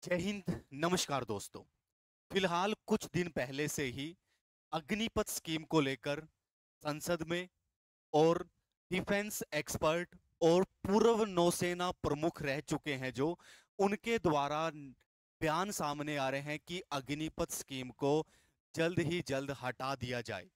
जय हिंद। नमस्कार दोस्तों। फिलहाल कुछ दिन पहले से ही अग्निपथ स्कीम को लेकर संसद में और डिफेंस एक्सपर्ट और पूर्व नौसेना प्रमुख रह चुके हैं जो उनके द्वारा बयान सामने आ रहे हैं कि अग्निपथ स्कीम को जल्द ही जल्द हटा दिया जाए।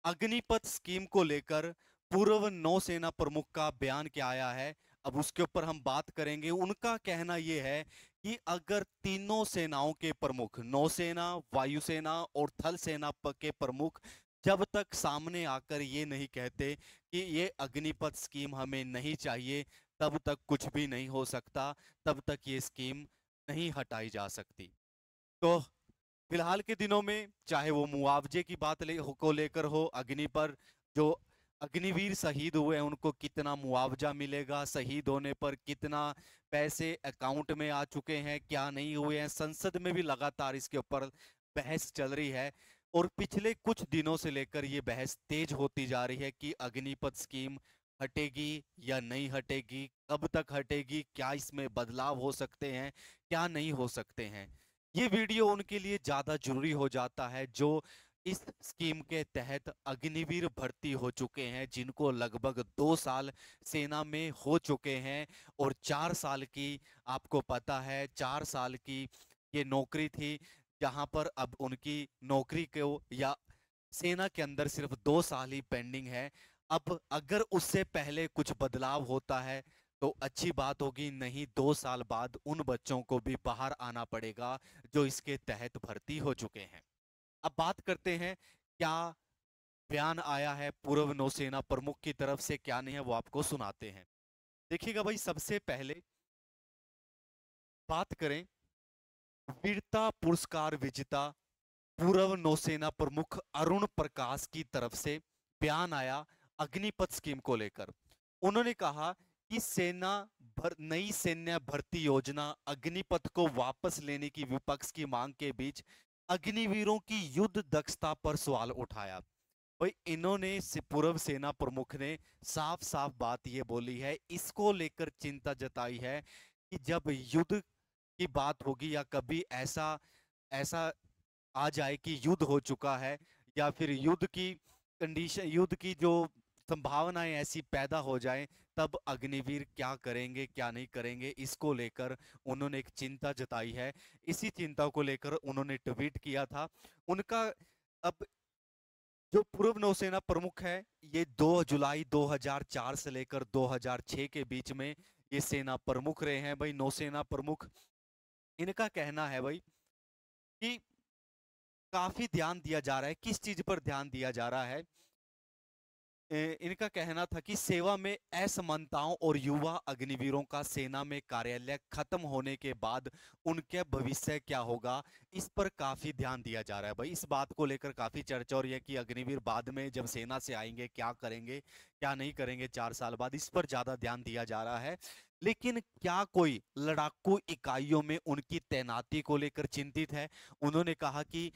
अग्निपथ स्कीम को लेकर पूर्व नौसेना प्रमुख का बयान क्या आया है, अब उसके ऊपर हम बात करेंगे। उनका कहना यह है कि अगर तीनों सेनाओं के प्रमुख, नौसेना, वायुसेना और थल सेना के प्रमुख जब तक सामने आकर ये नहीं कहते कि ये अग्निपथ स्कीम हमें नहीं चाहिए, तब तक कुछ भी नहीं हो सकता, तब तक ये स्कीम नहीं हटाई जा सकती। तो फिलहाल के दिनों में चाहे वो मुआवजे की बात को लेकर हो, अग्नि पर जो अग्निवीर शहीद हुए हैं उनको कितना मुआवजा मिलेगा, शहीद होने पर कितना पैसे अकाउंट में आ चुके हैं, क्या नहीं हुए हैं, संसद में भी लगातार इसके ऊपर बहस चल रही है। और पिछले कुछ दिनों से लेकर ये बहस तेज होती जा रही है कि अग्निपथ स्कीम हटेगी या नहीं हटेगी, कब तक हटेगी, क्या इसमें बदलाव हो सकते हैं, क्या नहीं हो सकते हैं। ये वीडियो उनके लिए ज्यादा जरूरी हो जाता है जो इस स्कीम के तहत अग्निवीर भर्ती हो चुके हैं, जिनको लगभग 2 साल सेना में हो चुके हैं। और 4 साल की, आपको पता है, 4 साल की ये नौकरी थी, जहां पर अब उनकी नौकरी को या सेना के अंदर सिर्फ 2 साल ही पेंडिंग है। अब अगर उससे पहले कुछ बदलाव होता है तो अच्छी बात होगी, नहीं 2 साल बाद उन बच्चों को भी बाहर आना पड़ेगा जो इसके तहत भर्ती हो चुके हैं। अब बात करते हैं क्या बयान आया है पूर्व नौसेना प्रमुख की तरफ से, क्या नहीं है वो आपको सुनाते हैं। देखिएगा भाई, सबसे पहले बात करें वीरता पुरस्कार विजेता पूर्व नौसेना प्रमुख अरुण प्रकाश की तरफ से बयान आया अग्निपथ स्कीम को लेकर। उन्होंने कहा कि नई सैन्य भर्ती योजना अग्निपथ को वापस लेने की विपक्ष की मांग के बीच अग्निवीरों की युद्ध दक्षता पर सवाल उठाया। भाई इन्होंने पूर्व सेना प्रमुख ने साफ साफ बात ये बोली है, इसको लेकर चिंता जताई है कि जब युद्ध की बात होगी या कभी ऐसा ऐसा आ जाए कि युद्ध हो चुका है या फिर युद्ध की कंडीशन, युद्ध की जो संभावनाएं ऐसी पैदा हो जाएं, तब अग्निवीर क्या करेंगे क्या नहीं करेंगे, इसको लेकर उन्होंने एक चिंता जताई है। इसी चिंता को लेकर उन्होंने ट्वीट किया था। उनका, अब जो पूर्व नौसेना प्रमुख है, ये 2 जुलाई 2004 से लेकर 2006 के बीच में ये सेना प्रमुख रहे हैं भाई, नौसेना प्रमुख। इनका कहना है भाई कि काफी ध्यान दिया जा रहा है, किस चीज पर ध्यान दिया जा रहा है। इनका कहना था कि सेवा में असमानताओं और युवा अग्निवीरों का सेना में कार्यालय खत्म होने के बाद उनके भविष्य क्या होगा, इस पर काफी ध्यान दिया जा रहा है भाई। इस बात को लेकर काफी चर्चा हो रही है कि अग्निवीर बाद में जब सेना से आएंगे क्या करेंगे क्या नहीं करेंगे 4 साल बाद, इस पर ज्यादा ध्यान दिया जा रहा है। लेकिन क्या कोई लड़ाकू इकाइयों में उनकी तैनाती को लेकर चिंतित है? उन्होंने कहा कि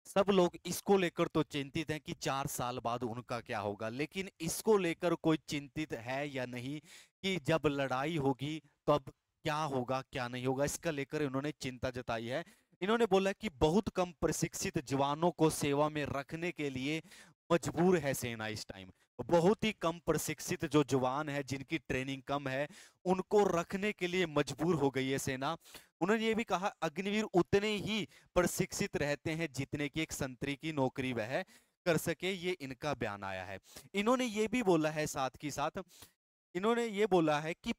सब लोग इसको लेकर तो चिंतित हैं कि 4 साल बाद उनका क्या होगा, लेकिन इसको लेकर कोई चिंतित है या नहीं कि जब लड़ाई होगी तब क्या होगा क्या नहीं होगा, इसका लेकर इन्होंने चिंता जताई है। इन्होंने बोला कि बहुत कम प्रशिक्षित जवानों को सेवा में रखने के लिए मजबूर है सेना इस टाइम। बहुत ही कम प्रशिक्षित जो जवान है, जिनकी ट्रेनिंग कम है, उनको रखने के लिए मजबूर हो गई है सेना। उन्होंने ये भी कहा अग्निवीर उतने ही प्रशिक्षित रहते हैं जितने की एक संतरी की नौकरी वह कर सके, ये इनका बयान आया है। इन्होंने ये भी बोला है, साथ की साथ इन्होंने ये बोला है कि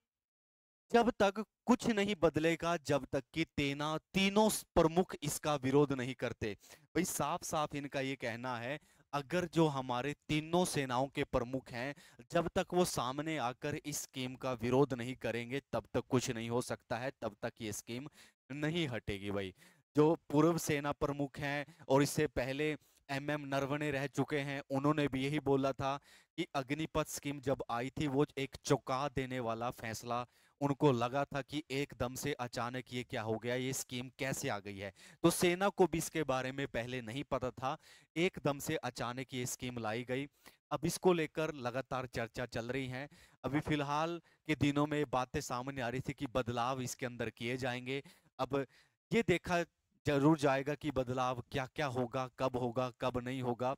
जब तक कुछ नहीं बदलेगा, जब तक कि तीनों प्रमुख इसका विरोध नहीं करते। भाई साफ साफ इनका ये कहना है, अगर जो हमारे तीनों सेनाओं के प्रमुख हैं, जब तक वो सामने आकर इस स्कीम का विरोध नहीं करेंगे तब तक कुछ नहीं हो सकता है, तब तक ये स्कीम नहीं हटेगी भाई। जो पूर्व सेना प्रमुख हैं और इससे पहले MM नरवणे रह चुके हैं, उन्होंने भी यही बोला था कि अग्निपथ स्कीम जब आई थी वो एक चौंका देने वाला फैसला, उनको लगा था कि एकदम से अचानक ये क्या हो गया, ये स्कीम कैसे आ गई है। तो सेना को भी इसके बारे में पहले नहीं पता था, एकदम से अचानक ये स्कीम लाई गई। अब इसको लेकर लगातार चर्चा चल रही है। अभी फिलहाल के दिनों में बातें सामने आ रही थी कि बदलाव इसके अंदर किए जाएंगे। अब ये देखा जरूर जाएगा कि बदलाव क्या क्या होगा, कब नहीं होगा।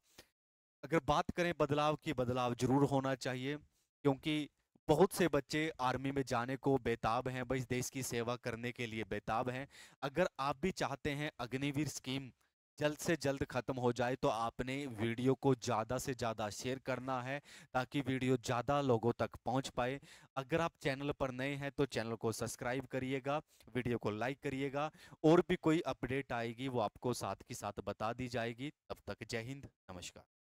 अगर बात करें बदलाव की, बदलाव जरूर होना चाहिए, क्योंकि बहुत से बच्चे आर्मी में जाने को बेताब हैं, बस देश की सेवा करने के लिए बेताब हैं। अगर आप भी चाहते हैं अग्निवीर स्कीम जल्द से जल्द खत्म हो जाए, तो आपने वीडियो को ज़्यादा से ज़्यादा शेयर करना है, ताकि वीडियो ज़्यादा लोगों तक पहुंच पाए। अगर आप चैनल पर नए हैं तो चैनल को सब्सक्राइब करिएगा, वीडियो को लाइक करिएगा। और भी कोई अपडेट आएगी वो आपको साथ के साथ बता दी जाएगी। तब तक जय हिंद, नमस्कार।